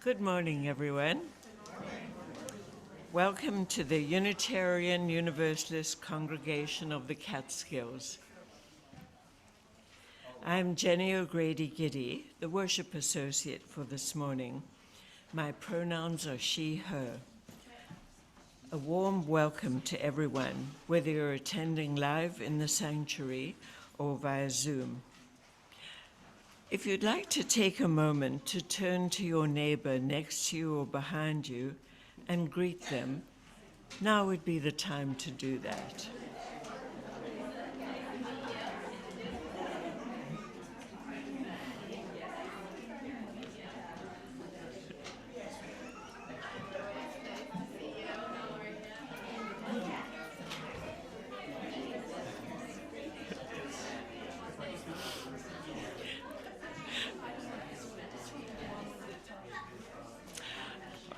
Good morning, everyone. Welcome to the Unitarian Universalist Congregation of the Catskills. I'm Jenny O'Grady-Giddy, the worship associate for this morning. My pronouns are she, her. A warm welcome to everyone, whether you're attending live in the sanctuary or via Zoom. If you'd like to take a moment to turn to your neighbor next to you or behind you and greet them, now would be the time to do that.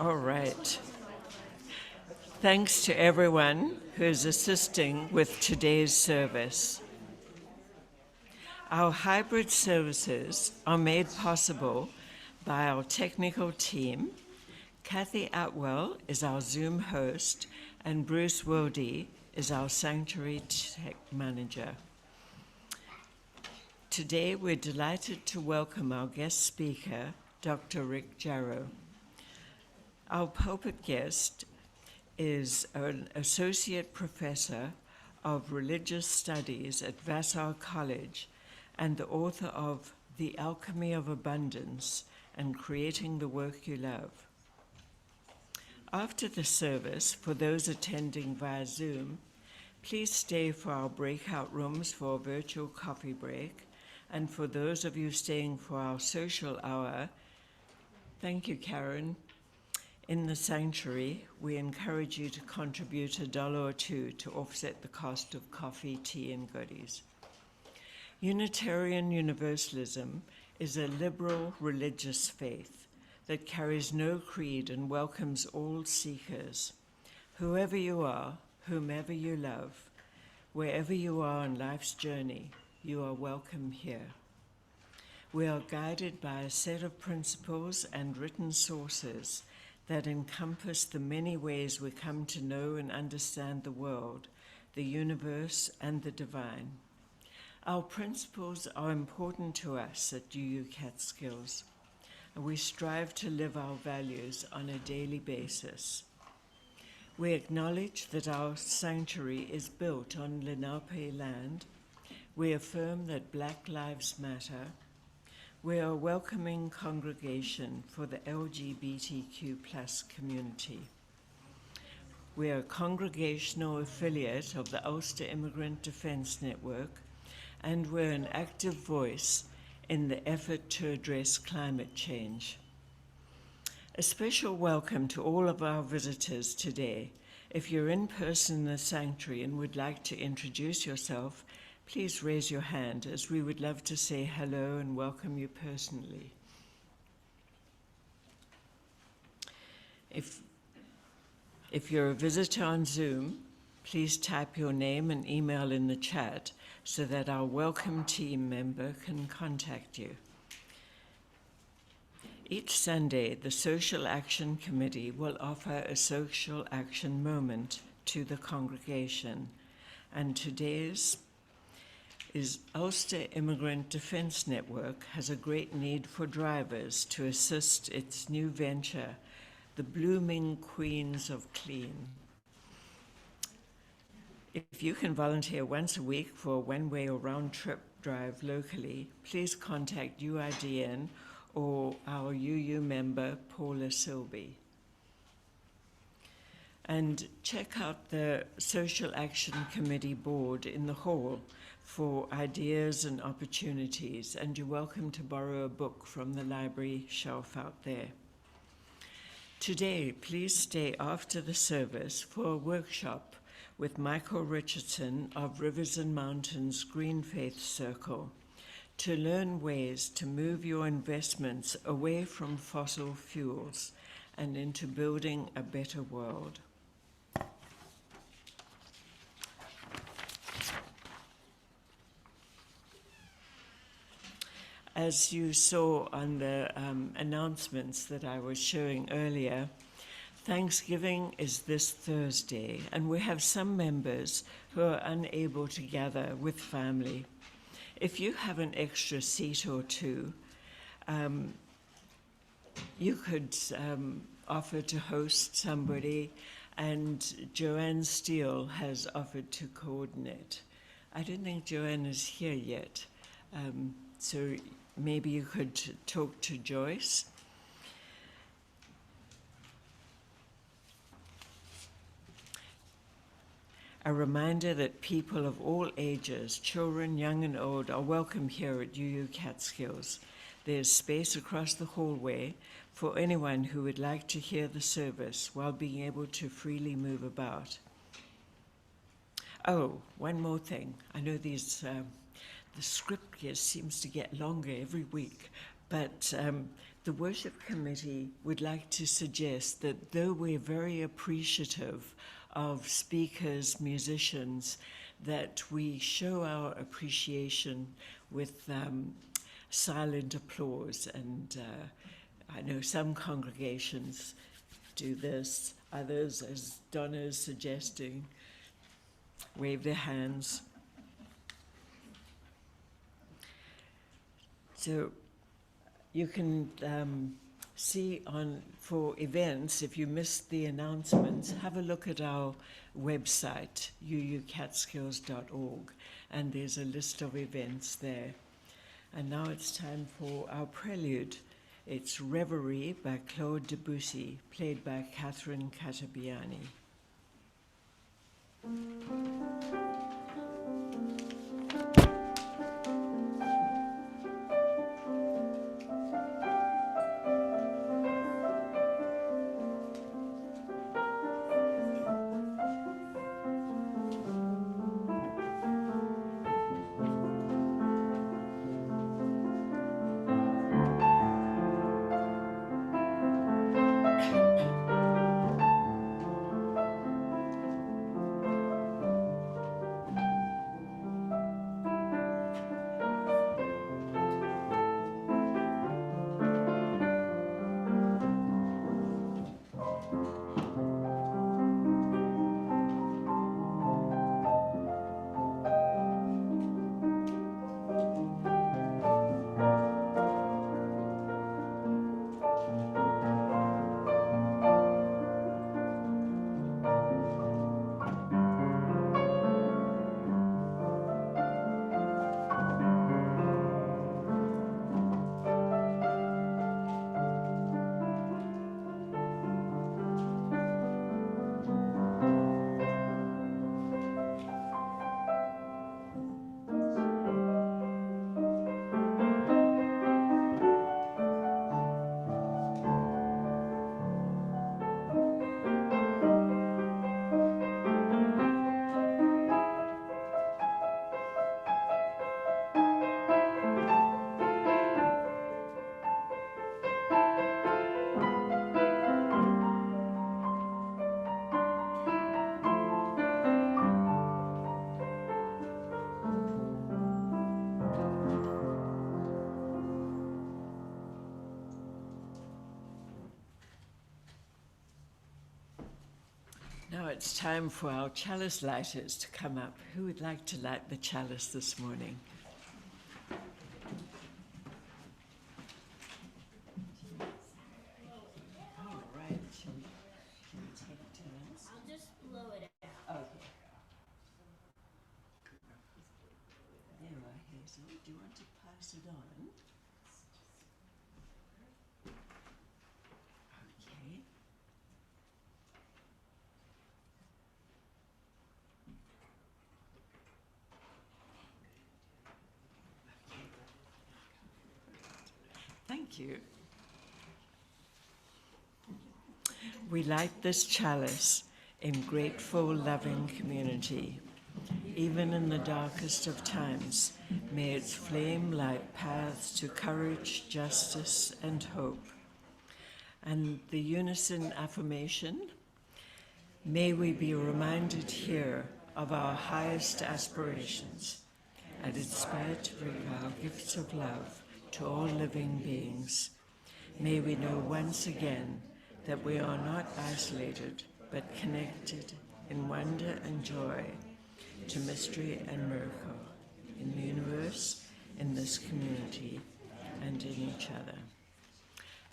All right. Thanks to everyone who is assisting with today's service. Our hybrid services are made possible by our technical team. Kathy Atwell is our Zoom host, and Bruce Wilde is our Sanctuary Tech Manager. Today, we're delighted to welcome our guest speaker, Dr. Rick Jarrow. Our pulpit guest is an associate professor of religious studies at Vassar College and the author of The Alchemy of Abundance and Creating the Work You Love. After the service, for those attending via Zoom, please stay for our breakout rooms for a virtual coffee break, and for those of you staying for our social hour, thank you, Karen. In the sanctuary, we encourage you to contribute $1 or $2 to offset the cost of coffee, tea, and goodies. Unitarian Universalism is a liberal religious faith that carries no creed and welcomes all seekers. Whoever you are, whomever you love, wherever you are on life's journey, you are welcome here. We are guided by a set of principles and written sources that encompass the many ways we come to know and understand the world, the universe, and the divine. Our principles are important to us at UU Catskills, and we strive to live our values on a daily basis. We acknowledge that our sanctuary is built on Lenape land. We affirm that Black Lives Matter. We are a welcoming congregation for the LGBTQ+ community. We are a congregational affiliate of the Ulster Immigrant Defense Network, and we're an active voice in the effort to address climate change. A special welcome to all of our visitors today. If you're in person in the sanctuary and would like to introduce yourself, please raise your hand, as we would love to say hello and welcome you personally. If you're a visitor on Zoom, please type your name and email in the chat so that our welcome team member can contact you. Each Sunday, the Social Action Committee will offer a social action moment to the congregation, and today's is Ulster Immigrant Defense Network has a great need for drivers to assist its new venture, the Blooming Queens of Clean. If you can volunteer once a week for a one-way or round-trip drive locally, please contact UIDN or our UU member, Paula Silby. And check out the Social Action Committee board in the hall for ideas and opportunities, and you're welcome to borrow a book from the library shelf out there. Today, please stay after the service for a workshop with Michael Richardson of Rivers and Mountains Green Faith Circle to learn ways to move your investments away from fossil fuels and into building a better world. As you saw on the announcements that I was showing earlier, Thanksgiving is this Thursday, and we have some members who are unable to gather with family. If you have an extra seat or two, you could offer to host somebody, and Joanne Steele has offered to coordinate. I don't think Joanne is here yet, so maybe you could talk to Joyce. A reminder that people of all ages, children, young and old, are welcome here at UU Catskills. There's space across the hallway for anyone who would like to hear the service while being able to freely move about. Oh, one more thing. I know the script here seems to get longer every week, but the worship committee would like to suggest that though we're very appreciative of speakers, musicians, that we show our appreciation with silent applause. And I know some congregations do this, others, as Donna is suggesting, wave their hands. So you can see for events, if you missed the announcements, have a look at our website, uucatskills.org, and there's a list of events there. And now it's time for our prelude. It's Reverie by Claude Debussy, played by Catherine Catabiani. Now it's time for our chalice lighters to come up. Who would like to light the chalice this morning? All right. Shall we take turns? I'll just blow it out. Okay. There you are, Hazel. Do you want to pass it on? Okay. Thank you. We light this chalice in grateful, loving community. Even in the darkest of times, may its flame light paths to courage, justice, and hope. And the unison affirmation, may we be reminded here of our highest aspirations and inspired to bring our gifts of love to all living beings. May we know once again that we are not isolated, but connected in wonder and joy to mystery and miracle in the universe, in this community, and in each other.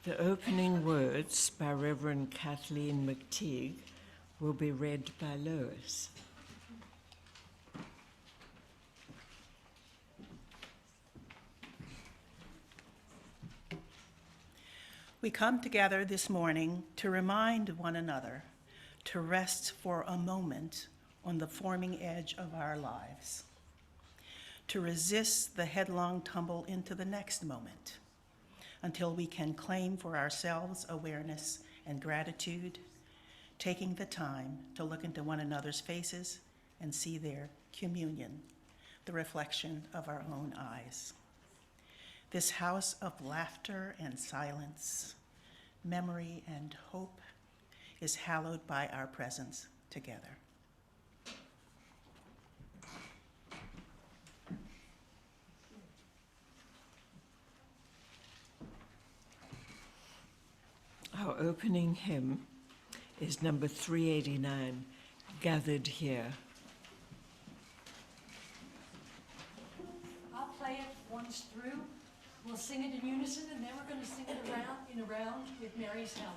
The opening words by Reverend Kathleen McTeague will be read by Lois. We come together this morning to remind one another to rest for a moment on the forming edge of our lives, to resist the headlong tumble into the next moment until we can claim for ourselves awareness and gratitude, taking the time to look into one another's faces and see their communion, the reflection of our own eyes. This house of laughter and silence, memory and hope is hallowed by our presence together. Our opening hymn is number 389, Gathered Here. I'll play it once through. We'll sing it in unison, and then we're going to sing it in a round with Mary's help.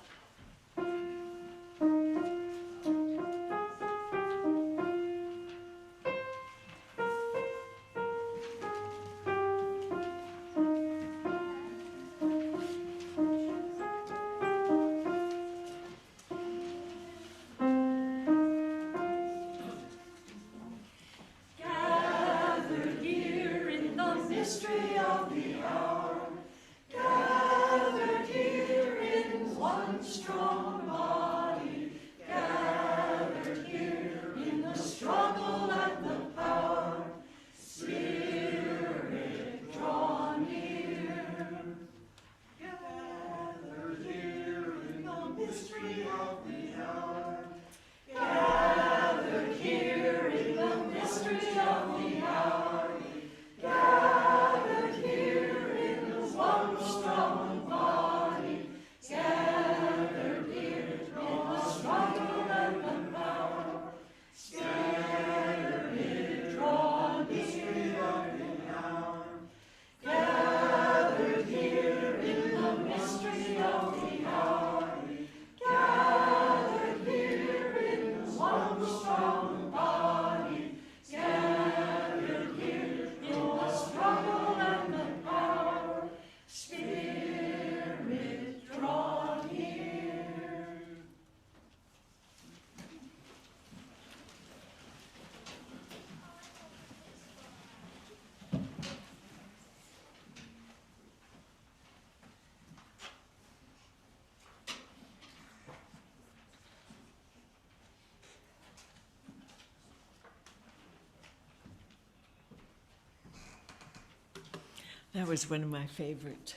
That was one of my favorite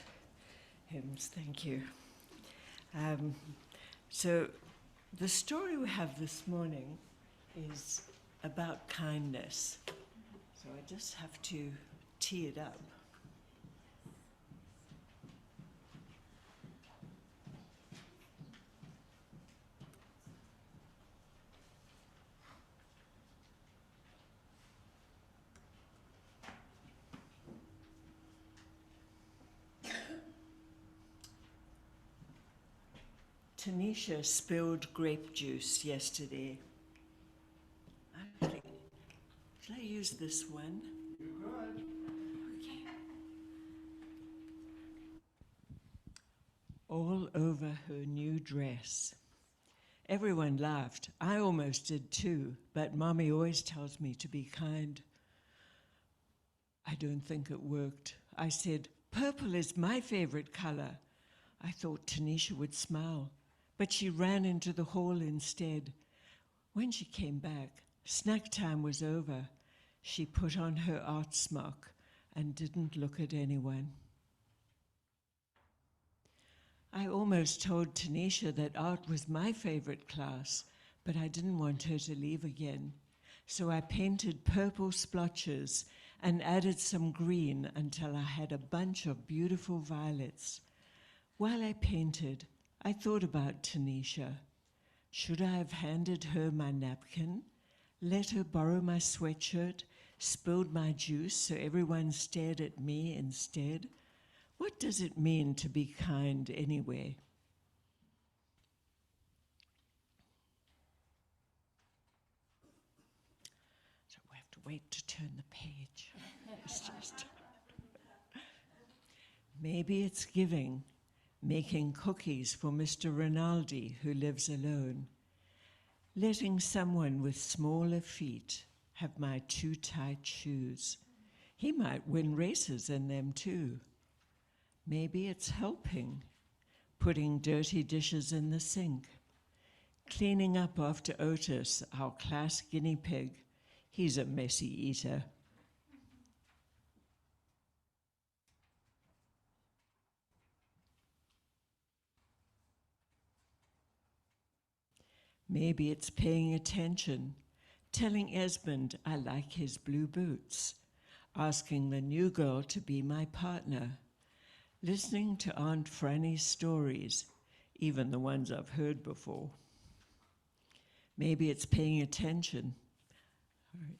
hymns, thank you. So the story we have this morning is about kindness. So I just have to tee it up. Tanisha spilled grape juice yesterday. Actually, should I use this one? You could. Okay. All over her new dress. Everyone laughed. I almost did too, but Mommy always tells me to be kind. I don't think it worked. I said, "Purple is my favorite color." I thought Tanisha would smile, but she ran into the hall instead. When she came back, snack time was over. She put on her art smock and didn't look at anyone. I almost told Tanisha that art was my favorite class, but I didn't want her to leave again. So I painted purple splotches and added some green until I had a bunch of beautiful violets. While I painted, I thought about Tanisha. Should I have handed her my napkin, let her borrow my sweatshirt, spilled my juice so everyone stared at me instead? What does it mean to be kind anyway? So we have to wait to turn the page. It's just... Maybe it's giving, making cookies for Mr. Rinaldi, who lives alone. Letting someone with smaller feet have my too tight shoes. He might win races in them too. Maybe it's helping, putting dirty dishes in the sink, cleaning up after Otis, our class guinea pig. He's a messy eater. Maybe it's paying attention, telling Esmond I like his blue boots, asking the new girl to be my partner, listening to Aunt Franny's stories, even the ones I've heard before. Maybe it's paying attention. All right.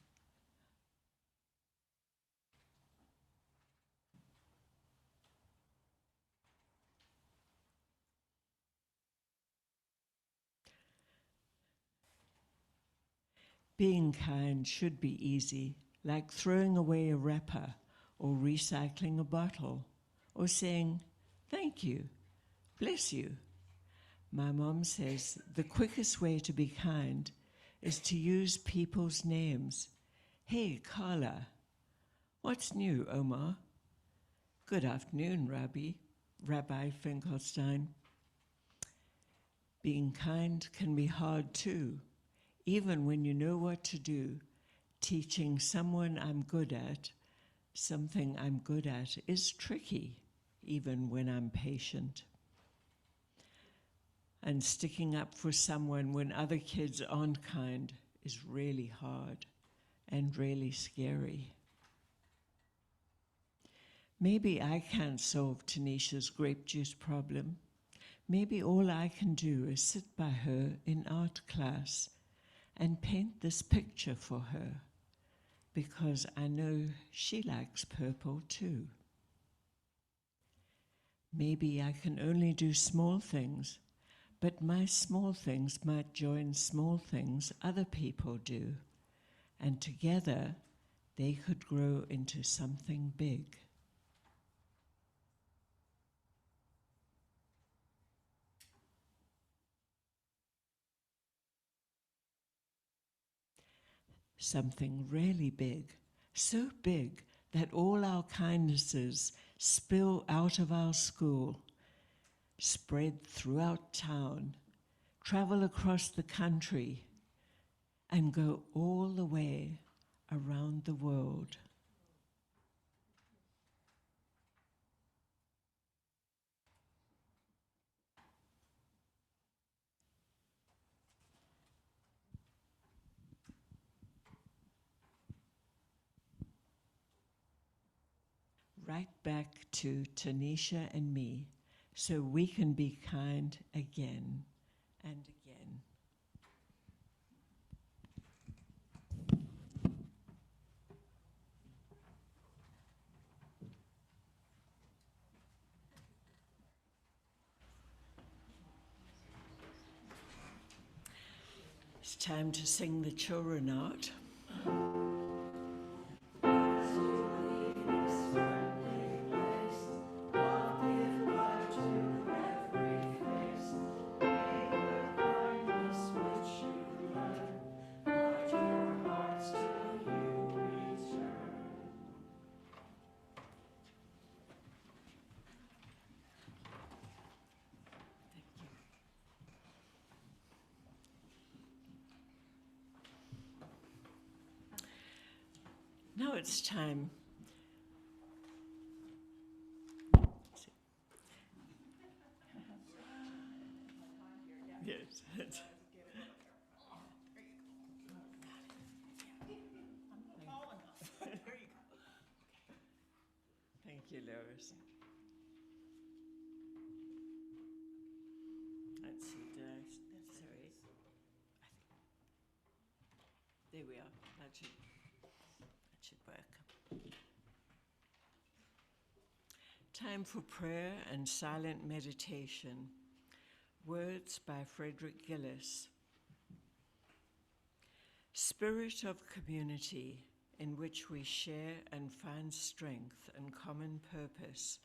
Being kind should be easy, like throwing away a wrapper or recycling a bottle or saying, thank you, bless you. My mom says the quickest way to be kind is to use people's names. Hey, Carla. What's new, Omar? Good afternoon, Rabbi Finkelstein. Being kind can be hard too. Even when you know what to do, teaching someone something I'm good at is tricky, even when I'm patient. And sticking up for someone when other kids aren't kind is really hard and really scary. Maybe I can't solve Tanisha's grape juice problem. Maybe all I can do is sit by her in art class and paint this picture for her, because I know she likes purple too. Maybe I can only do small things, but my small things might join small things other people do, and together they could grow into something big. Something really big, so big that all our kindnesses spill out of our school, spread throughout town, travel across the country, and go all the way around the world. Right back to Tanisha and me, so we can be kind again and again. It's time to sing the children out. Now it's time. Yes. Tall enough. There you go. Thank you, Lois. Let's see, sorry. I think, there we are. That should work. Time for prayer and silent meditation. Words by Frederick Gillis. Spirit of community in which we share and find strength and common purpose.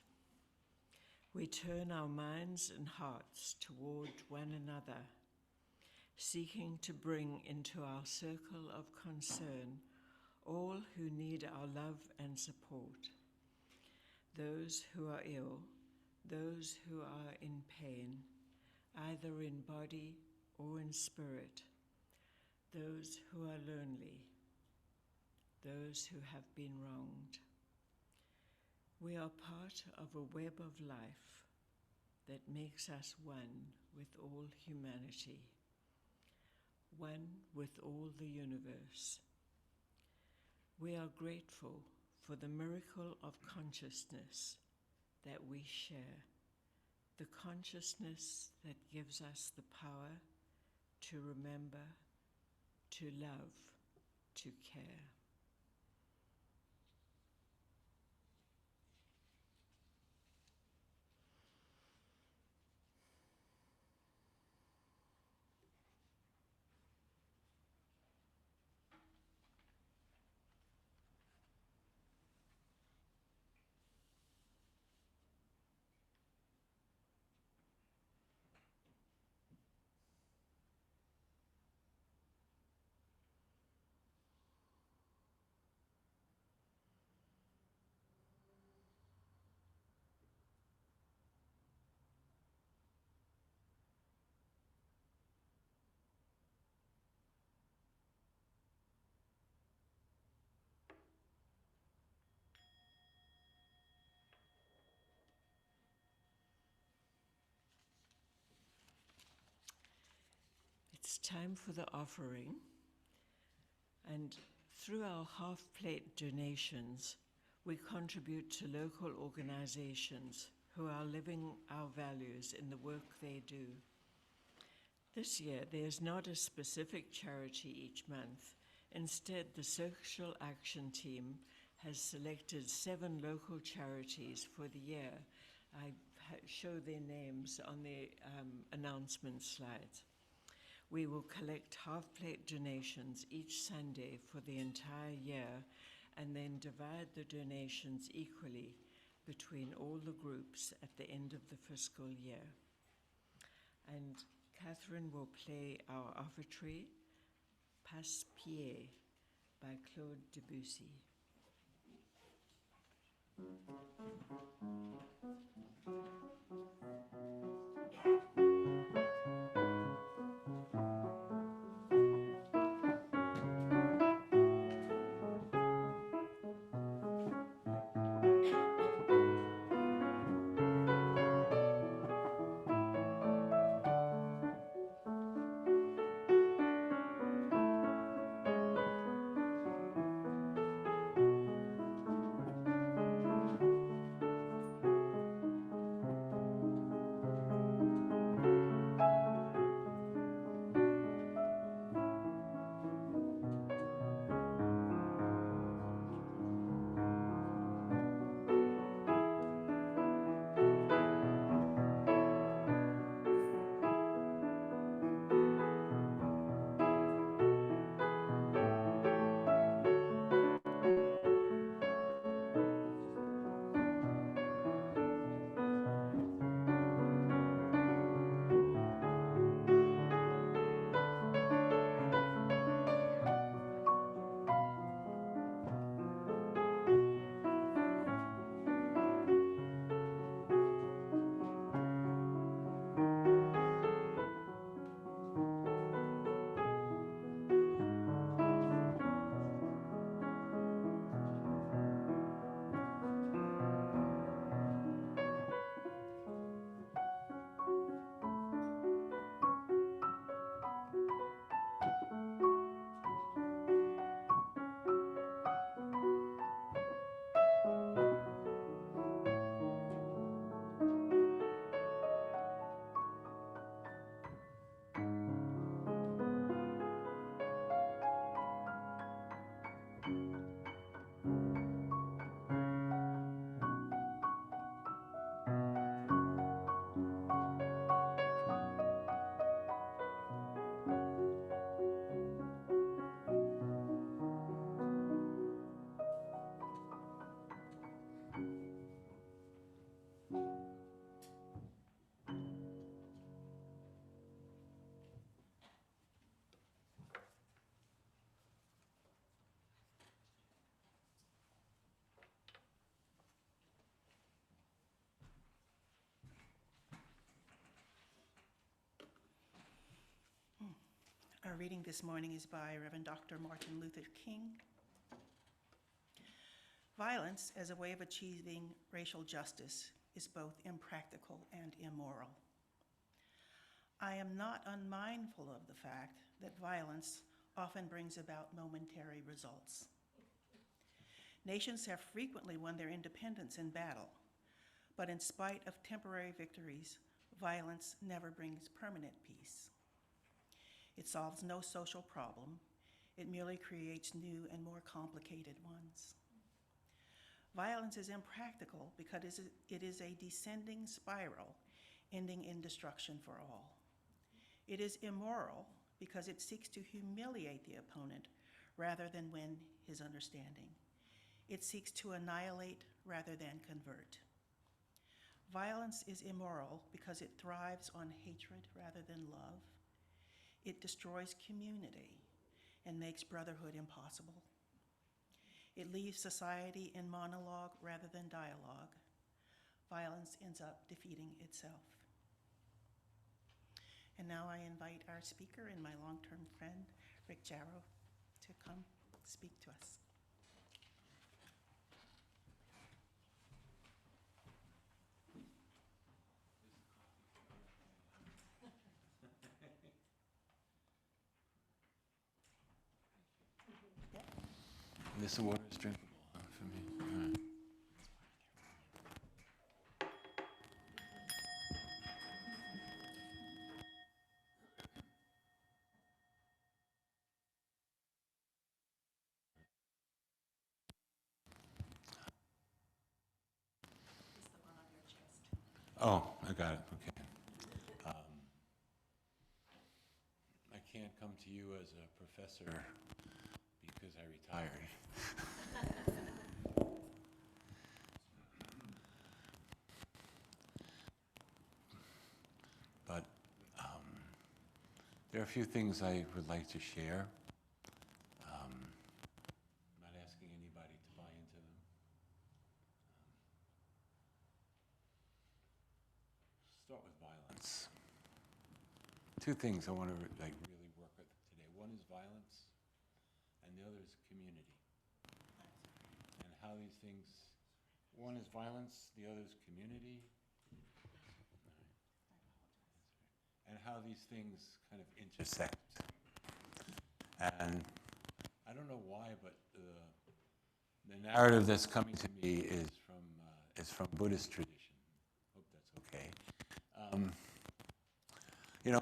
We turn our minds and hearts toward one another, seeking to bring into our circle of concern all who need our love and support. Those who are ill, those who are in pain, either in body or in spirit, those who are lonely, those who have been wronged. We are part of a web of life that makes us one with all humanity, one with all the universe. We are grateful for the miracle of consciousness that we share, the consciousness that gives us the power to remember, to love, to care. It's time for the offering, and through our half-plate donations, we contribute to local organizations who are living our values in the work they do. This year, there's not a specific charity each month. Instead, the Social Action Team has selected 7 local charities for the year. I show their names on the announcement slides. We will collect half-plate donations each Sunday for the entire year and then divide the donations equally between all the groups at the end of the fiscal year. And Catherine will play our offertory, Passe-Pied, by Claude Debussy. Our reading this morning is by Reverend Dr. Martin Luther King. Violence as a way of achieving racial justice is both impractical and immoral. I am not unmindful of the fact that violence often brings about momentary results. Nations have frequently won their independence in battle, but in spite of temporary victories, violence never brings permanent peace. It solves no social problem. It merely creates new and more complicated ones. Violence is impractical because it is a descending spiral ending in destruction for all. It is immoral because it seeks to humiliate the opponent rather than win his understanding. It seeks to annihilate rather than convert. Violence is immoral because it thrives on hatred rather than love. It destroys community and makes brotherhood impossible. It leaves society in monologue rather than dialogue. Violence ends up defeating itself. And now I invite our speaker and my long-term friend, Rick Jarrow, to come speak to us. This water is drinkable for me. All right. It's the one on your chest. Oh, I got it. Okay. I can't come to you as a professor because I retired. But there are a few things I would like to share. I'm not asking anybody to buy into them. Start with violence. Two things I want to really work with today. One is violence, and the other is community. And how these things, one is violence, the other is community. And how these things kind of intersect. And I don't know why, but the narrative that's coming to me is from Buddhist tradition. Hope that's okay. You know,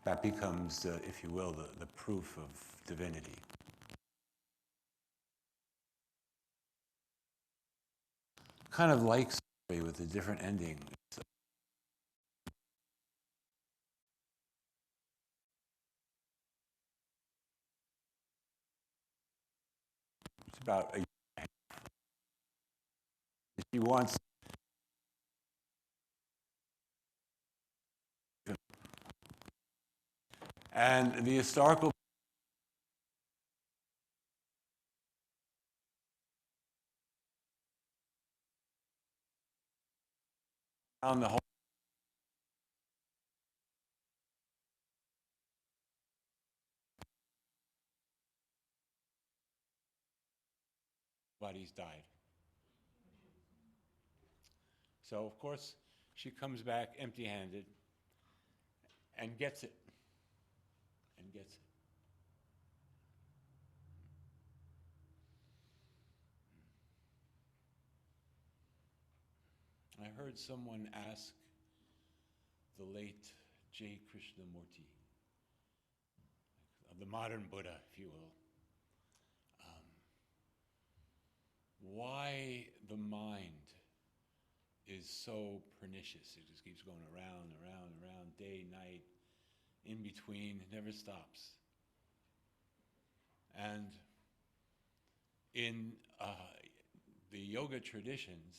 that becomes, if you will, the proof of divinity. Kind of like story with a different ending. It's about a she wants and the historical on the whole body's died. So of course she comes back empty-handed and gets it. And gets it. I heard someone ask the late J. Krishnamurti, of the modern Buddha, if you will, why the mind is so pernicious. It just keeps going around, around, around, day, night, in between, it never stops. And in the yoga traditions,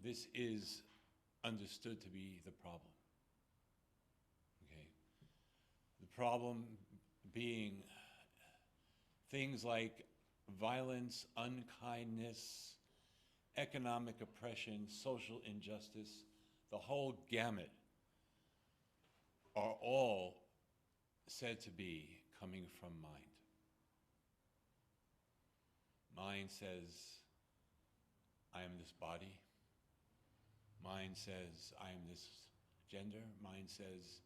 this is understood to be the problem. Okay? The problem being things like violence, unkindness, economic oppression, social injustice, the whole gamut are all said to be coming from mind. Mind says, I am this body. Mind says, I am this gender. Mind says,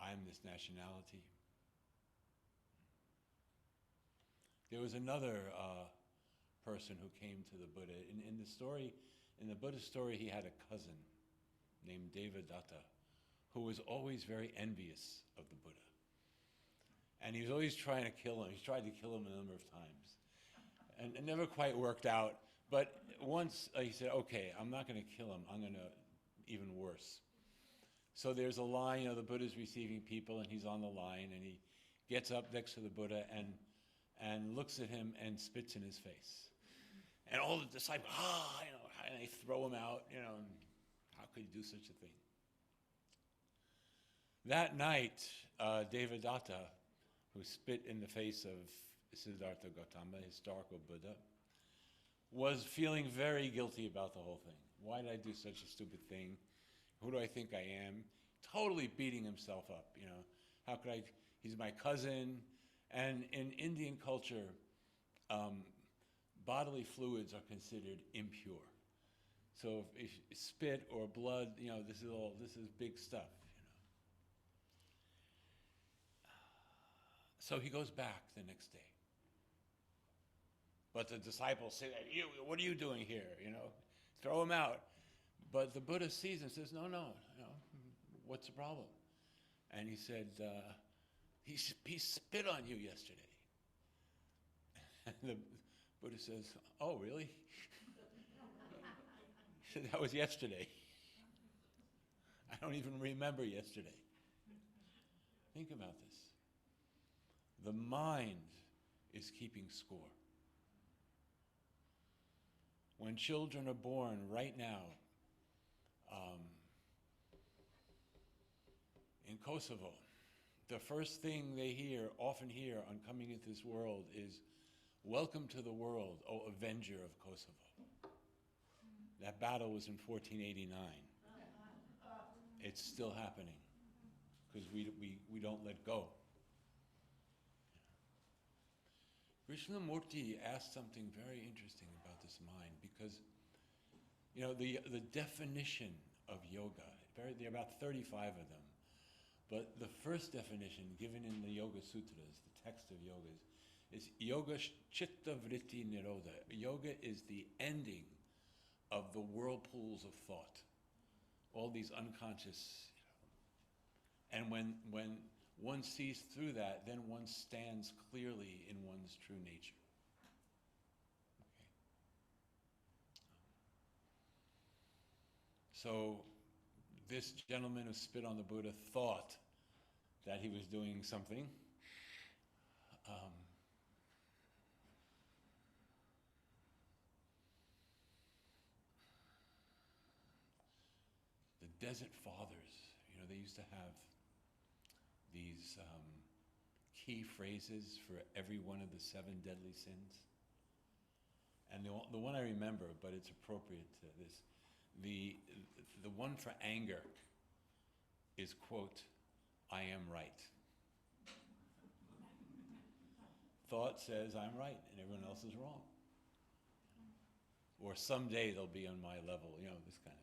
I am this nationality. There was another person who came to the Buddha. In the story, in the Buddha story, he had a cousin named Devadatta, who was always very envious of the Buddha. And he was always trying to kill him. He tried to kill him a number of times. And it never quite worked out. But once he said, okay, I'm not going to kill him. I'm going to, even worse. So there's a line, the Buddha's receiving people, and he's on the line, and he gets up next to the Buddha and looks at him and spits in his face. And all the disciples, and they throw him out, and how could you do such a thing? That night, Devadatta, who spit in the face of Siddhartha Gautama, historical Buddha, was feeling very guilty about the whole thing. Why did I do such a stupid thing? Who do I think I am? Totally beating himself up, How could I? He's my cousin. And in Indian culture, bodily fluids are considered impure. So if spit or blood, this is big stuff, So he goes back the next day. But the disciples say, what are you doing here? Throw him out. But the Buddha sees him and says, no, what's the problem? And he said, he spit on you yesterday. And the Buddha says, oh, really? He said, that was yesterday. I don't even remember yesterday. Think about this. The mind is keeping score. When children are born right now, in Kosovo, the first thing they often hear on coming into this world is, welcome to the world, O avenger of Kosovo. That battle was in 1489. It's still happening because we don't let go. Krishnamurti asked something very interesting about this mind because, the definition of yoga, there are about 35 of them, but the first definition given in the Yoga Sutras, the text of yogas, is yoga chitta vritti nirodha. Yoga is the ending of the whirlpools of thought, all these unconscious, and when one sees through that, then one stands clearly in one's true nature. Okay. So this gentleman who spit on the Buddha thought that he was doing something. The Desert Fathers, they used to have these key phrases for every one of the 7 deadly sins. And the one I remember, but it's appropriate to this, the one for anger is, quote, I am right. Thought says I'm right and everyone else is wrong. Or someday they'll be on my level, this kind of thing.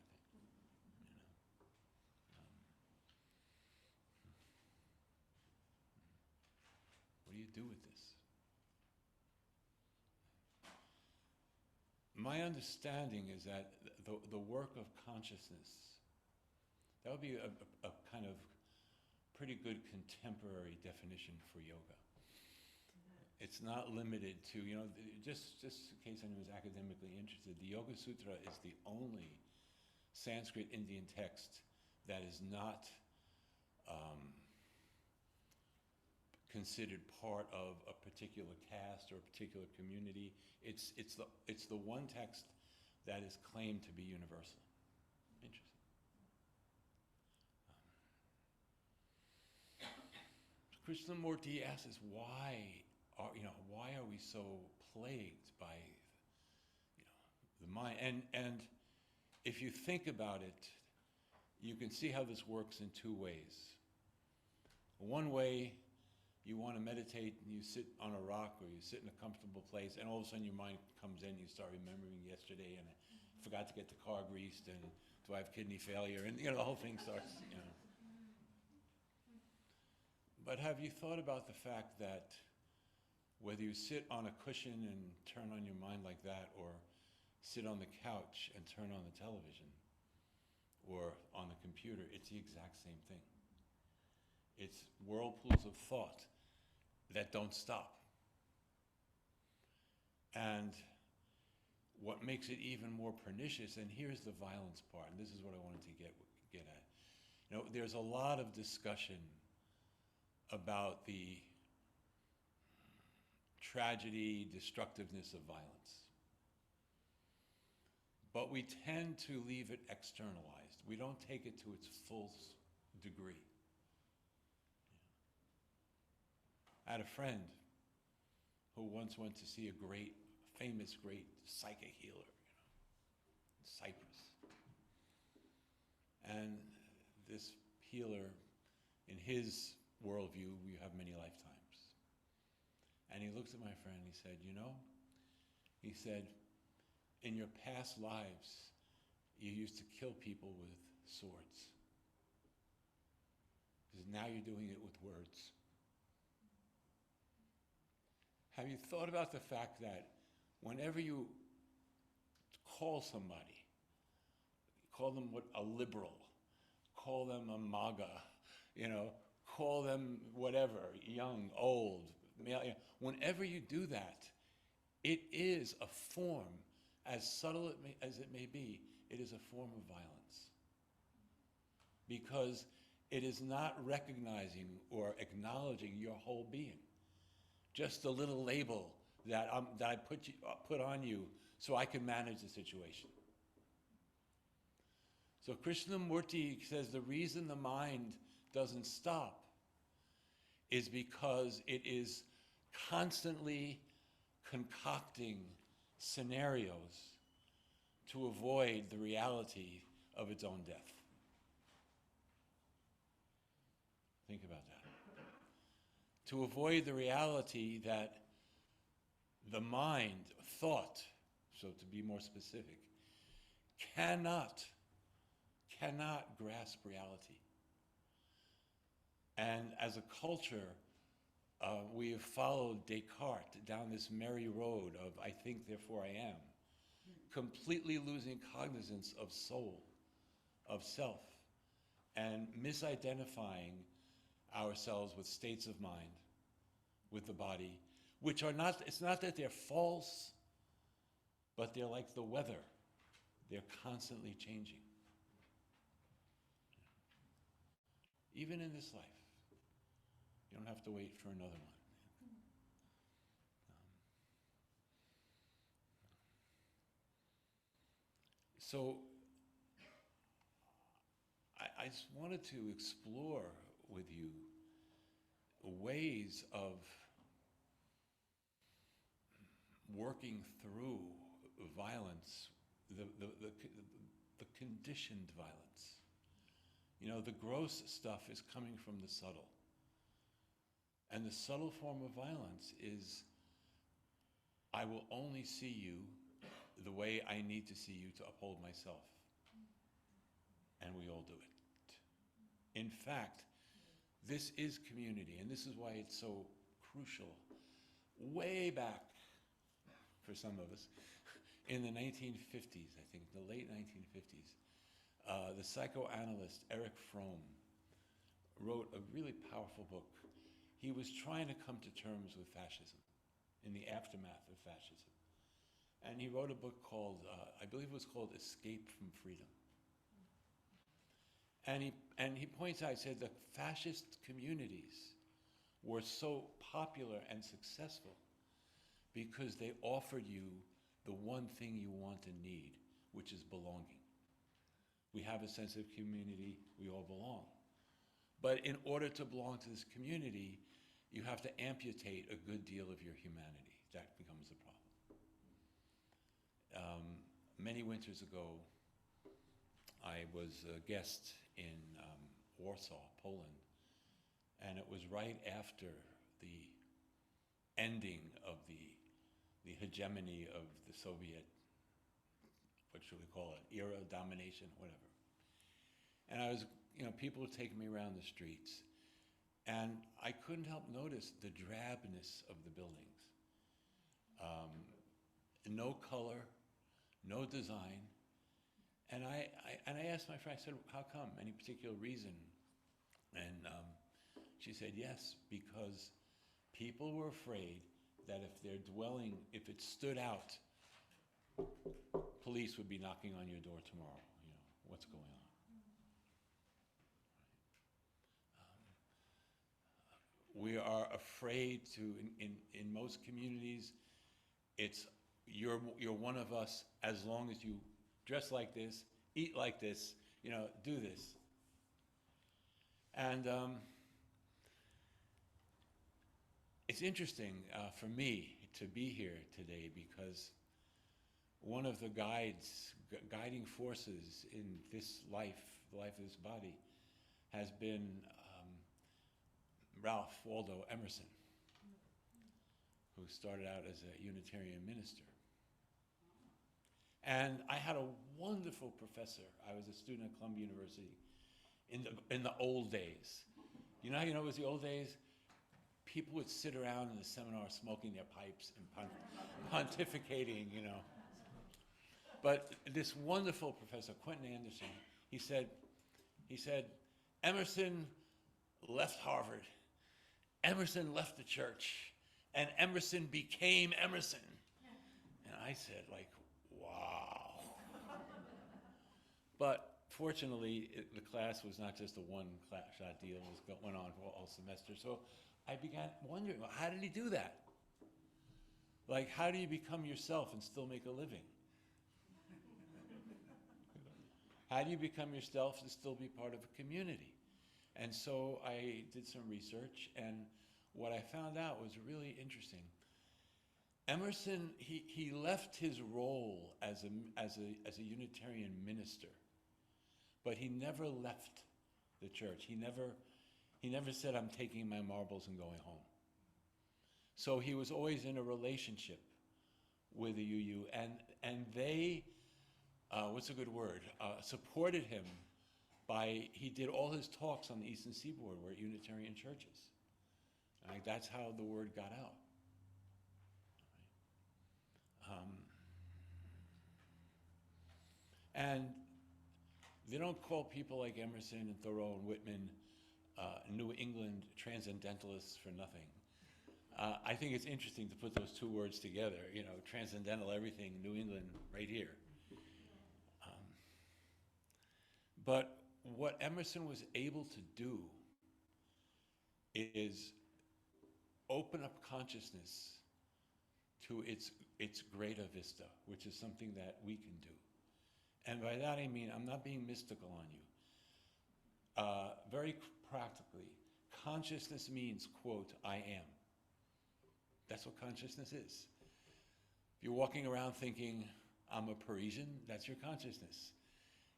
What do you do with this? my understanding is that the work of consciousness, that would be a kind of pretty good contemporary definition for yoga. It's not limited to, just in case anyone's academically interested, the Yoga Sutra is the only Sanskrit Indian text that is not considered part of a particular caste or a particular community. It's the one text that is claimed to be universal. Interesting. Krishnamurti asks us why are we so plagued by the mind? And if you think about it, you can see how this works in two ways. One way, you want to meditate and you sit on a rock or you sit in a comfortable place, and all of a sudden your mind comes in, you start remembering yesterday, and I forgot to get the car greased, and do I have kidney failure, and the whole thing starts. But have you thought about the fact that whether you sit on a cushion and turn on your mind like that, or sit on the couch and turn on the television, or on the computer, it's the exact same thing. It's whirlpools of thought that don't stop. And what makes it even more pernicious, and here's the violence part, and this is what I wanted to get at. There's a lot of discussion about the tragedy, destructiveness of violence. But we tend to leave it externalized. We don't take it to its full degree. I had a friend who once went to see a famous great psychic healer, in Cyprus. And this healer, in his worldview, you have many lifetimes. And he looks at my friend and he said, he said, in your past lives, you used to kill people with swords. Because now you're doing it with words. Have you thought about the fact that whenever you call somebody, call them a liberal, call them a MAGA, call them whatever, young, old, male, whenever you do that, it is a form, as subtle as it may be, it is a form of violence. Because it is not recognizing or acknowledging your whole being. Just a little label that I put on you so I can manage the situation. So Krishnamurti says the reason the mind doesn't stop is because it is constantly concocting scenarios to avoid the reality of its own death. Think about that. To avoid the reality that the mind, thought, so to be more specific, cannot grasp reality. And as a culture, we have followed Descartes down this merry road of I think, therefore I am, completely losing cognizance of soul, of self, and misidentifying ourselves with states of mind, with the body, which are not, it's not that they're false, but they're like the weather. They're constantly changing. Even in this life. You don't have to wait for another one. So I just wanted to explore with you ways of working through violence, the conditioned violence. The gross stuff is coming from the subtle. And the subtle form of violence is, I will only see you the way I need to see you to uphold myself. And we all do it. In fact, this is community, and this is why it's so crucial. Way back, for some of us, In the 1950s, I think, the late 1950s, the psychoanalyst Erich Fromm wrote a really powerful book. He was trying to come to terms with fascism in the aftermath of fascism. And he wrote a book called, I believe it was called Escape from Freedom. And he points out, he said the fascist communities were so popular and successful because they offered you the one thing you want and need, which is belonging. We have a sense of community, we all belong. But in order to belong to this community, you have to amputate a good deal of your humanity. That becomes the problem. Many winters ago, I was a guest in Warsaw, Poland, and it was right after the ending of the hegemony of the Soviet, what should we call it, era of domination, whatever. And I was, people were taking me around the streets, and I couldn't help notice the drabness of the buildings. No color, no design. And I asked my friend, I said, how come? Any particular reason? And she said, yes, because people were afraid that if their dwelling, if it stood out, police would be knocking on your door tomorrow. What's going on? We are afraid to, in most communities, it's you're one of us as long as you dress like this, eat like this, do this. And it's interesting for me to be here today because one of the guiding forces in this life, the life of this body, has been Ralph Waldo Emerson, who started out as a Unitarian minister. And I had a wonderful professor. I was a student at Columbia University in the old days. You know how it was the old days? People would sit around in the seminar smoking their pipes and pontificating, But this wonderful professor, Quentin Anderson, he said, Emerson left Harvard, Emerson left the church, and Emerson became Emerson. And I said, wow. But fortunately, the class was not just a one-shot deal. It went on for all semester. So I began wondering, well, how did he do that? How do you become yourself and still make a living? How do you become yourself and still be part of a community? And so I did some research, and what I found out was really interesting. Emerson, he left his role as a Unitarian minister, but he never left the church. He never said, I'm taking my marbles and going home. So he was always in a relationship with the UU, and they, what's a good word, supported him he did all his talks on the Eastern Seaboard were at Unitarian churches. That's how the word got out. And they don't call people like Emerson and Thoreau and Whitman New England transcendentalists for nothing. I think it's interesting to put those two words together, transcendental everything, New England right here. But what Emerson was able to do is open up consciousness to its greater vista, which is something that we can do. And by that I mean, I'm not being mystical on you. Very practically, consciousness means, quote, I am. That's what consciousness is. If you're walking around thinking, I'm a Parisian, that's your consciousness.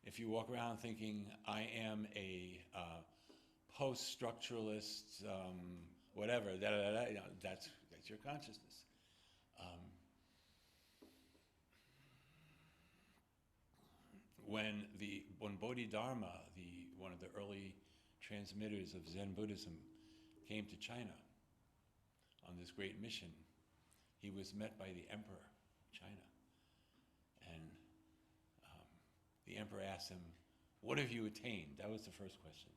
If you walk around thinking, I am a post-structuralist, whatever, that's your consciousness. When Bodhidharma, one of the early transmitters of Zen Buddhism, came to China on this great mission, he was met by the emperor of China. the emperor asked him, "What have you attained?" That was the first question.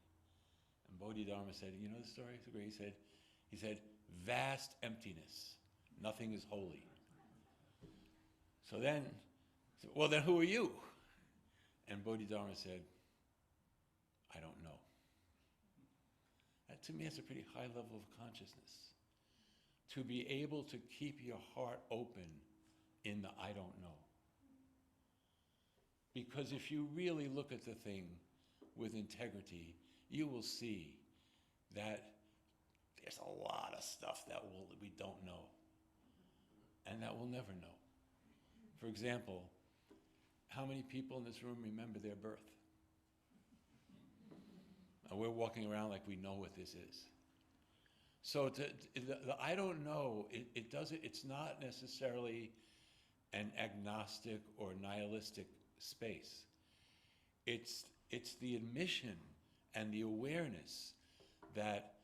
And Bodhidharma said, "You know the story?" It's great. He said, "Vast emptiness. Nothing is holy." So then, well, then who are you? And Bodhidharma said, "I don't know." That, to me, that's a pretty high level of consciousness. To be able to keep your heart open in the "I don't know." Because if you really look at the thing with integrity, you will see that there's a lot of stuff that we don't know, and that we'll never know. For example, how many people in this room remember their birth? And we're walking around like we know what this is. So the I don't know, it's not necessarily an agnostic or nihilistic space. It's the admission and the awareness that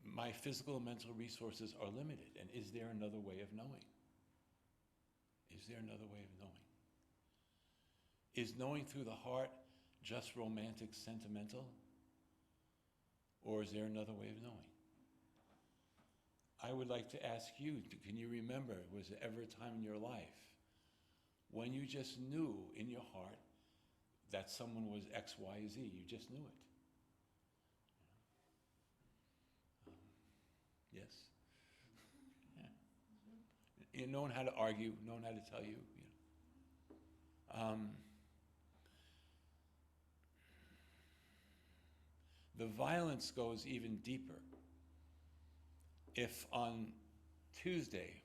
my physical and mental resources are limited. And is there another way of knowing? Is there another way of knowing? Is knowing through the heart just romantic, sentimental? Or is there another way of knowing? I would like to ask you, can you remember, was there ever a time in your life when you just knew in your heart that someone was X, Y, Z? You just knew it. Yes? Yeah. You know, no one had to argue, no one had to tell you. The violence goes even deeper. If on Tuesday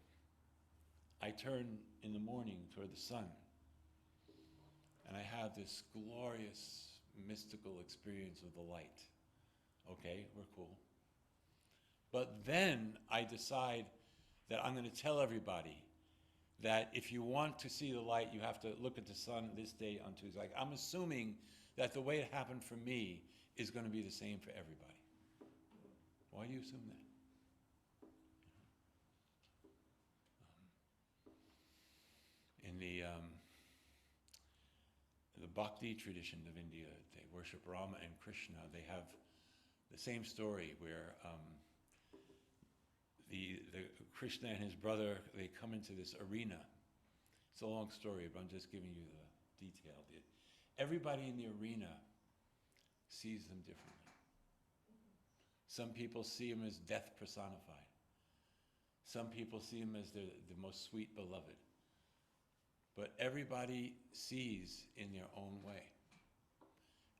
I turn in the morning toward the sun and I have this glorious mystical experience of the light, okay, we're cool. But then I decide that I'm going to tell everybody that if you want to see the light, you have to look at the sun this day on Tuesday. Like, I'm assuming that the way it happened for me is going to be the same for everybody. Why do you assume that? In the Bhakti tradition of India, they worship Rama and Krishna. They have the same story where the Krishna and his brother, they come into this arena. It's a long story, but I'm just giving you the detail. Everybody in the arena sees them differently. Some people see him as death personified. Some people see him as the most sweet beloved. But everybody sees in their own way.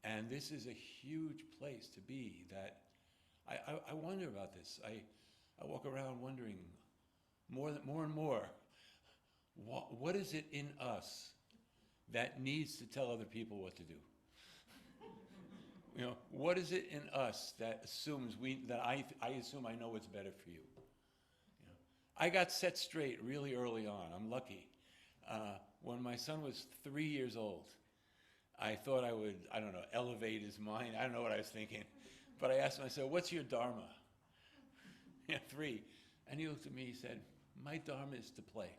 And this is a huge place to be. That I wonder about this. I walk around wondering more and more, what is it in us that needs to tell other people what to do? You know, what is it in us that assumes I assume I know what's better for you? You know, I got set straight really early on. I'm lucky. When my son was 3 years old, I thought I would, I don't know, elevate his mind. I don't know what I was thinking. But I asked him, I said, "What's your dharma?" Yeah, 3. And he looked at me, he said, "My dharma is to play."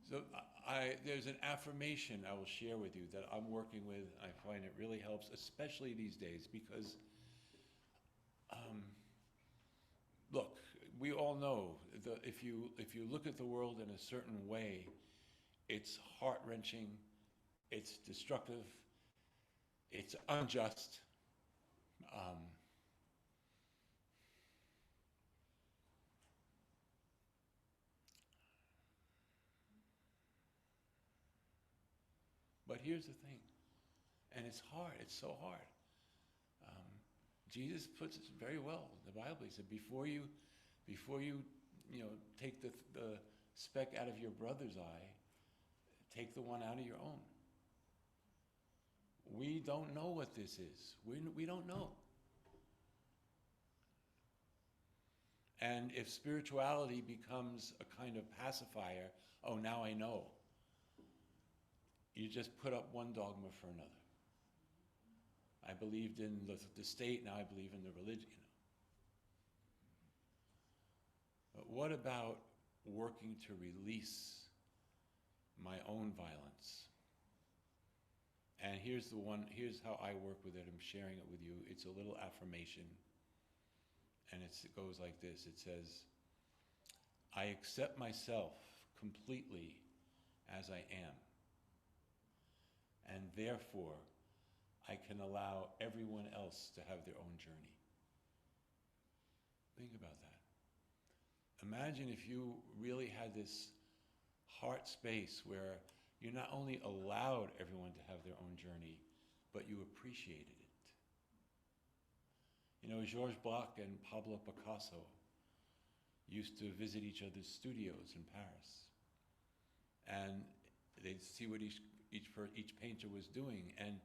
So there's an affirmation I will share with you that I'm working with. I find it really helps, especially these days, because look, we all know if you look at the world in a certain way, it's heart-wrenching, it's destructive, it's unjust. But here's the thing, and it's hard, it's so hard. Jesus puts it very well in the Bible. He said, before you take the speck out of your brother's eye, take the one out of your own. We don't know what this is. We don't know. And if spirituality becomes a kind of pacifier, oh, now I know, you just put up one dogma for another. I believed in the state, now I believe in the religion. But what about working to release my own violence? And here's how I work with it. I'm sharing it with you. It's a little affirmation. And it goes like this. It says, I accept myself completely as I am. And therefore, I can allow everyone else to have their own journey. Think about that. Imagine if you really had this heart space where you not only allowed everyone to have their own journey, but you appreciated it. You know, Georges Braque and Pablo Picasso used to visit each other's studios in Paris. And they'd see what each painter was doing. And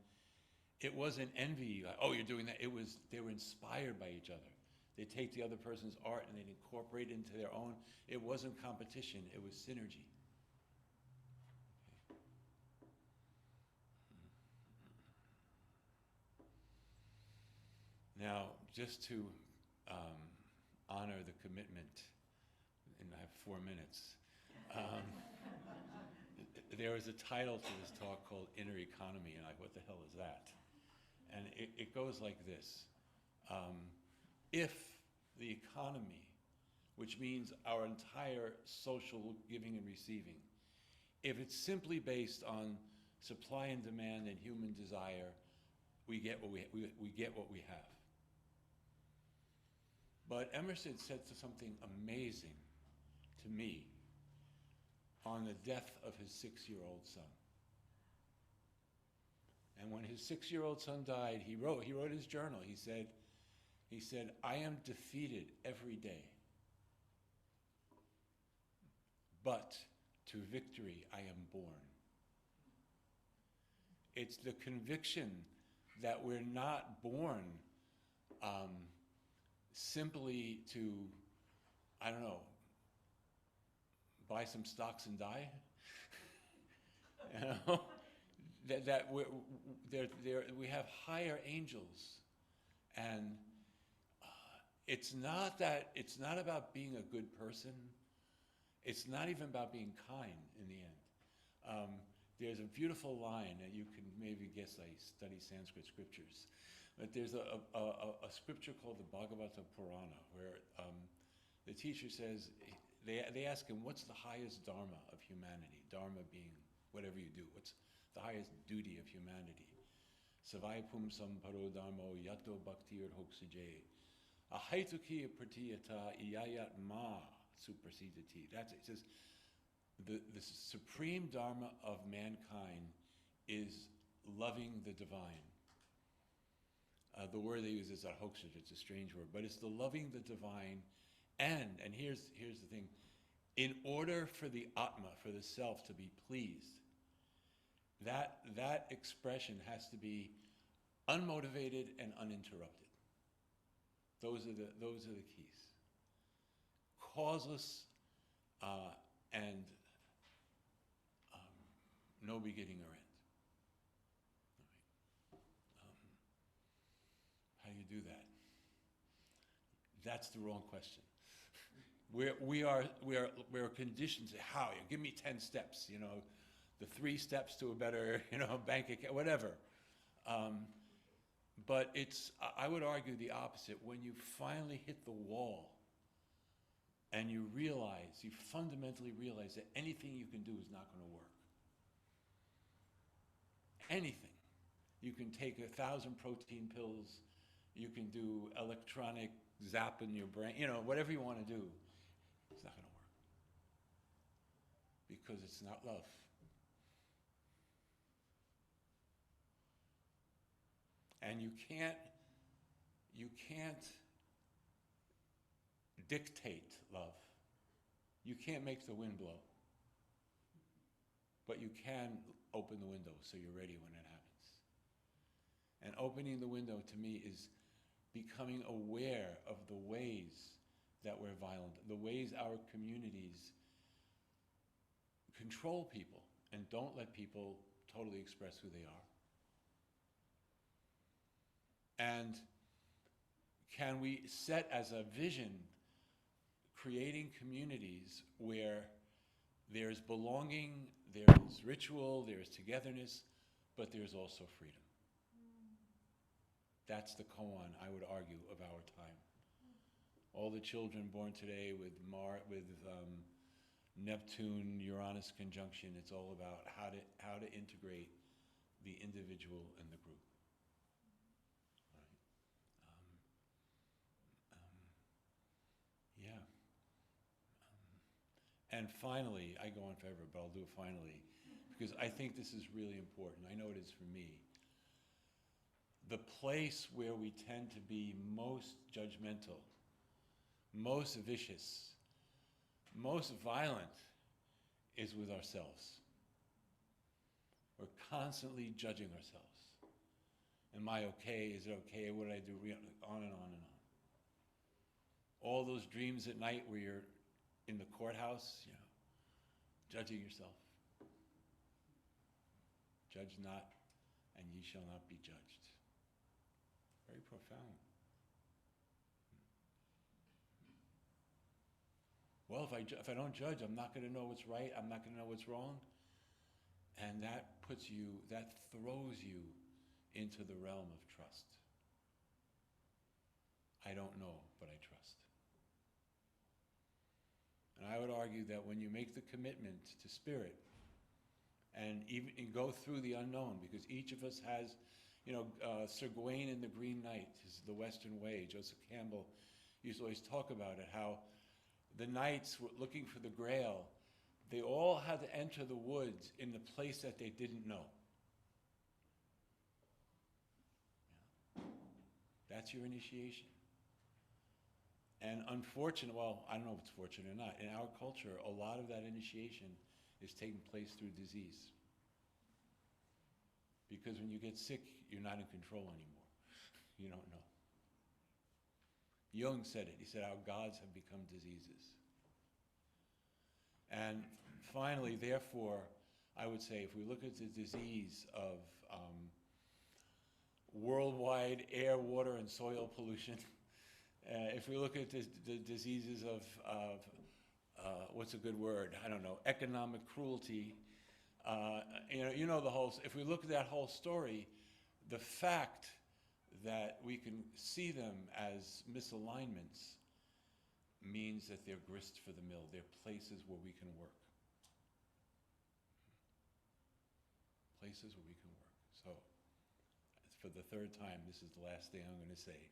it wasn't envy, like, oh, you're doing that. They were inspired by each other. They'd take the other person's art and they'd incorporate it into their own. It wasn't competition, it was synergy. Now, just to honor the commitment, and I have 4 minutes, there is a title to this talk called Inner Economy, and what the hell is that? And it goes like this. If the economy, which means our entire social giving and receiving, if it's simply based on supply and demand and human desire, we get what we have. But Emerson said something amazing to me on the death of his 6-year-old son. And when his 6-year-old son died, he wrote his journal. He said, I am defeated every day, but to victory I am born. It's the conviction that we're not born simply to, I don't know, buy some stocks and die. You know? that we have higher angels, and it's not about being a good person. It's not even about being kind in the end. There's a beautiful line that you can maybe guess. I study Sanskrit scriptures, but there's a scripture called the Bhagavata Purana where the teacher says, they ask him, what's the highest dharma of humanity? Dharma being whatever you do. What's the highest duty of humanity? Savai pumsam paro dharmo yato bhaktir hoksuje. Ahaituki pratiyata iyayat ma suprasidati. That's it. It says the supreme dharma of mankind is loving the divine. The word they use is arhoksuje. It's a strange word, but it's the loving the divine. And here's the thing. In order for the Atma, for the self, to be pleased, that expression has to be unmotivated and uninterrupted. Those are the keys. Causeless and no beginning or end. How do you do that? That's the wrong question. We are conditioned to how. Give me 10 steps. The 3 steps to a better bank account, whatever. But I would argue the opposite. When you finally hit the wall and you fundamentally realize that anything you can do is not going to work. Anything. You can take 1,000 protein pills, you can do electronic zap in your brain, whatever you want to do, it's not going to work. Because it's not love. And you can't dictate love. You can't make the wind blow. But you can open the window so you're ready when it happens. And opening the window to me is becoming aware of the ways that we're violent, the ways our communities control people and don't let people totally express who they are. And can we set as a vision creating communities where there's belonging, there's ritual, there's togetherness, but there's also freedom. That's the koan, I would argue, of our time. All the children born today with Neptune-Uranus conjunction, it's all about how to integrate the individual and the group. Yeah. And finally, I go on forever, but I'll do it finally, because I think this is really important. I know it is for me. The place where we tend to be most judgmental, most vicious, most violent is with ourselves. We're constantly judging ourselves. Am I okay? Is it okay? What did I do? On and on and on. All those dreams at night where you're in the courthouse, judging yourself. Judge not, and ye shall not be judged. Very profound. Well, if I don't judge, I'm not going to know what's right. I'm not going to know what's wrong. And that throws you into the realm of trust. I don't know, but I trust. And I would argue that when you make the commitment to spirit and even go through the unknown, because each of us has, Sir Gawain in the Green Knight is the Western way. Joseph Campbell used to always talk about it, how the knights were looking for the Grail. They all had to enter the woods in the place that they didn't know. That's your initiation. And unfortunately, well, I don't know if it's fortunate or not, in our culture, a lot of that initiation is taking place through disease. Because when you get sick, you're not in control anymore. You don't know. Jung said it. He said, our gods have become diseases. And finally, therefore, I would say, if we look at the disease of worldwide air, water, and soil pollution, if we look at the diseases of what's a good word? I don't know, economic cruelty, the whole, if we look at that whole story, the fact that we can see them as misalignments means that they're grist for the mill. They're places where we can work. Places where we can work. So, for the third time, this is the last thing I'm going to say.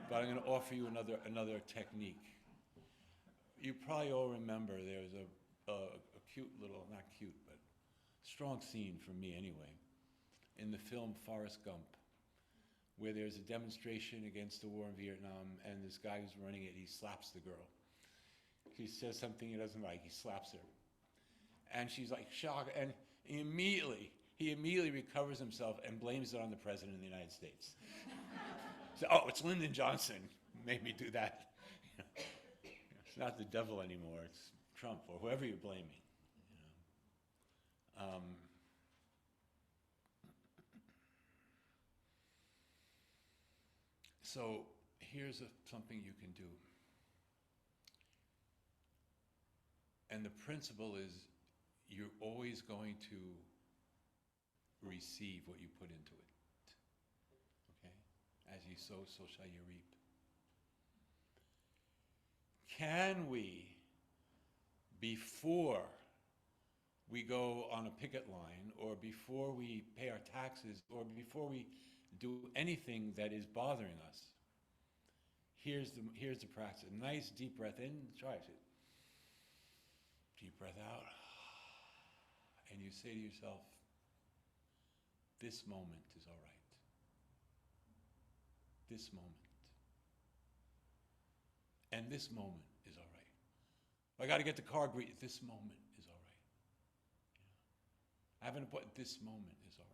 But I'm going to offer you another technique. You probably all remember there's a cute little, not cute, but strong scene for me anyway, in the film Forrest Gump, where there's a demonstration against the war in Vietnam, and this guy who's running it, he slaps the girl. He says something he doesn't like, he slaps her. And she's like shocked, and he immediately recovers himself and blames it on the President of the United States. So, it's Lyndon Johnson made me do that. It's not the devil anymore, it's Trump or whoever you're blaming. So here's something you can do. And the principle is you're always going to receive what you put into it. Okay? As you sow, so shall you reap. Can we, before we go on a picket line, or before we pay our taxes, or before we do anything that is bothering us, here's the practice. A nice deep breath in, try it. Deep breath out. And you say to yourself, this moment is all right. This moment. And this moment is all right. I got to get the car greet. This moment is all right. I have an appointment. This moment is all right.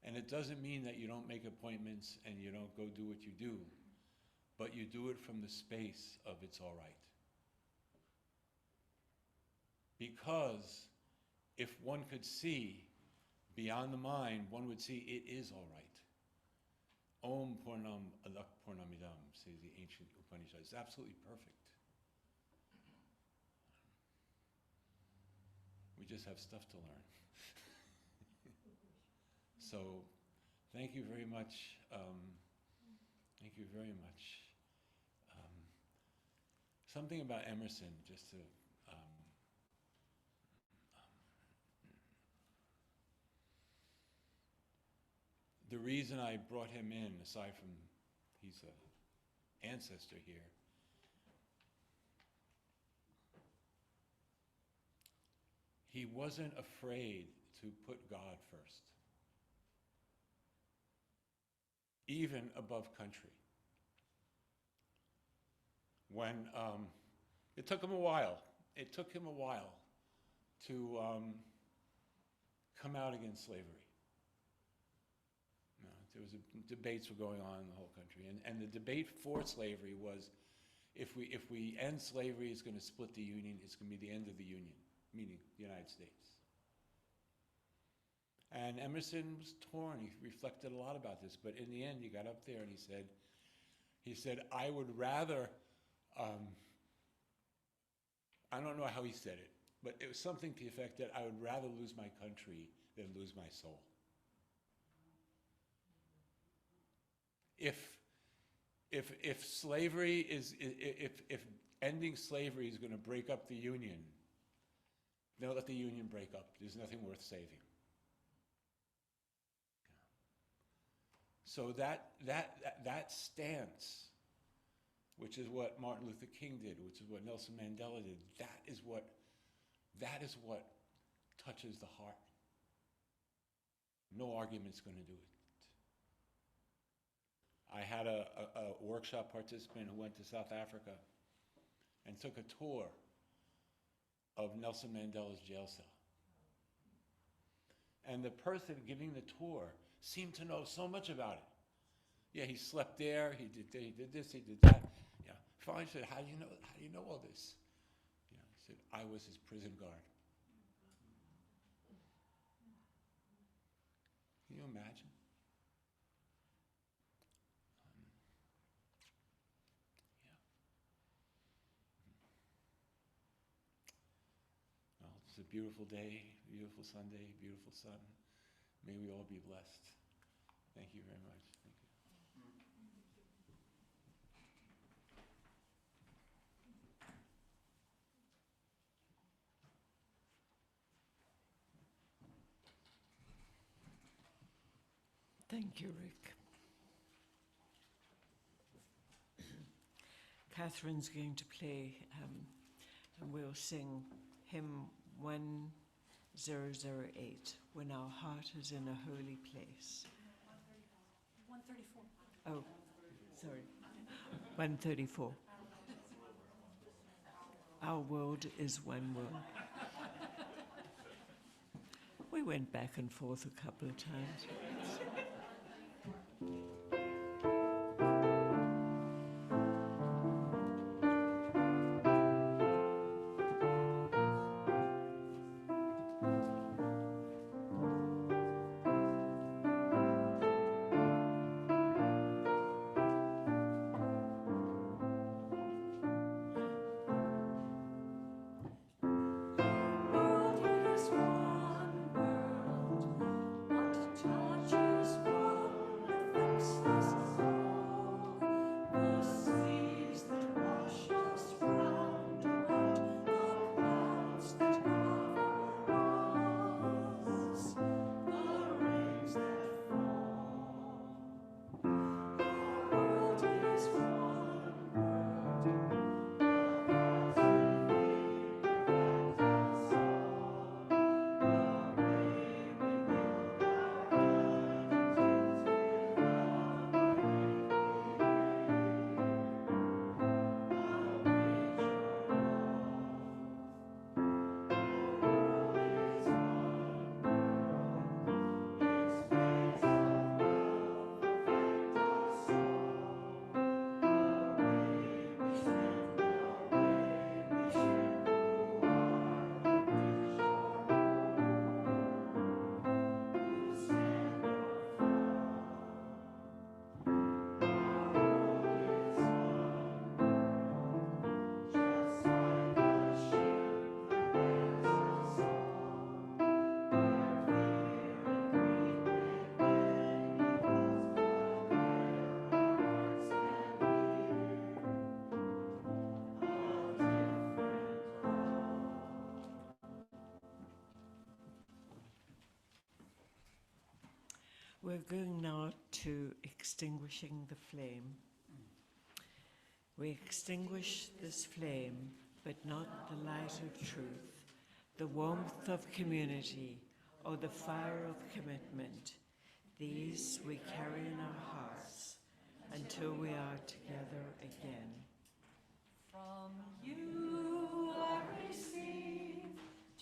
And it doesn't mean that you don't make appointments and you don't go do what you do, but you do it from the space of it's all right. Because if one could see beyond the mind, one would see it is all right. Om Purnam Alak Purnamidam, says the ancient Upanishads. It's absolutely perfect. We just have stuff to learn. So, thank you very much. Thank you very much. Something about Emerson, just to the reason I brought him in, aside from he's an ancestor here, he wasn't afraid to put God first, even above country. When it took him a while to come out against slavery. You know, there was debates were going on in the whole country, and the debate for slavery was, if we end slavery, it's going to split the Union. It's going to be the end of the Union, meaning the United States. And Emerson was torn. He reflected a lot about this, but in the end, he got up there and he said, I would rather. I don't know how he said it, but it was something to the effect that I would rather lose my country than lose my soul. If slavery is, if ending slavery is going to break up the Union, then let the Union break up. There's nothing worth saving. So that stance, which is what Martin Luther King did, which is what Nelson Mandela did, that is what touches the heart. No argument's going to do it. I had a workshop participant who went to South Africa and took a tour of Nelson Mandela's jail cell. And the person giving the tour seemed to know so much about it. Yeah, he slept there, he did this, he did that. Yeah. Finally said, how do you know all this? You know, he said, I was his prison guard. Can you imagine? Yeah. Well, it's a beautiful day, beautiful Sunday, beautiful sun. May we all be blessed. Thank you very much. Thank you. Thank you, Rick. Catherine's going to play, and we'll sing hymn 1008, When Our Heart is in a Holy Place. 134. Oh, sorry. 134. Our world is one world. We went back and forth a couple of times. We're going now to extinguishing the flame. We extinguish this flame, but not the light of truth, the warmth of community, or the fire of commitment. These we carry in our hearts until we are together again. From you I receive,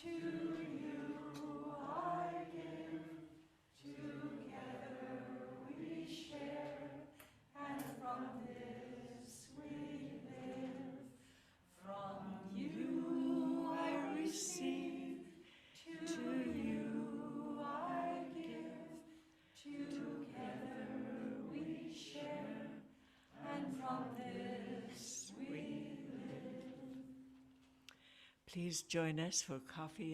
to you I give, together we share, and from this we live. From you I receive, to you I give, together we share, and from this we live. Please join us for coffee